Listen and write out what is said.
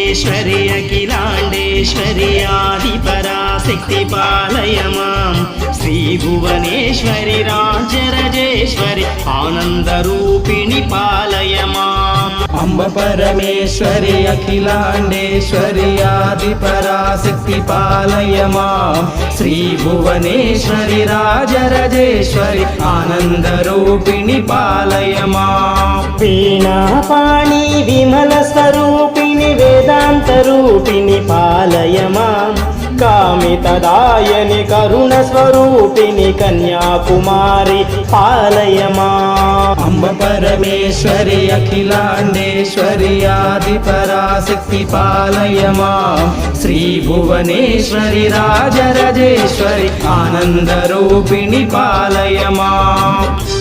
भुवनेश्वरि अखिलाण्डेश्वरि आदिपराशक्ति पालय मां श्रीभुवनेश्वरि राजराजेश्वरि आनन्दरूपिणि पालय माम् अम्ब परमेश्वरि अखिलाण्डेश्वरि आदिपराशक्ति पालय मां श्रीभुवनेश्वरि राजराजेश्वरि आनन्दरूपिणि पालय मां वीणापाणि विमलस्वरूपिणि वेदान्तरूपिणि पालय मां कामितदायनि करुणस्वरूपिणि कन्याकुमारि पालय माम् अम्ब परमेश्वरि अखिलाण्डेश्वरि आदिपराशक्ति पालय मां श्रीभुवनेश्वरि राजराजेश्वरि आनन्दरूपिणि पालय माम्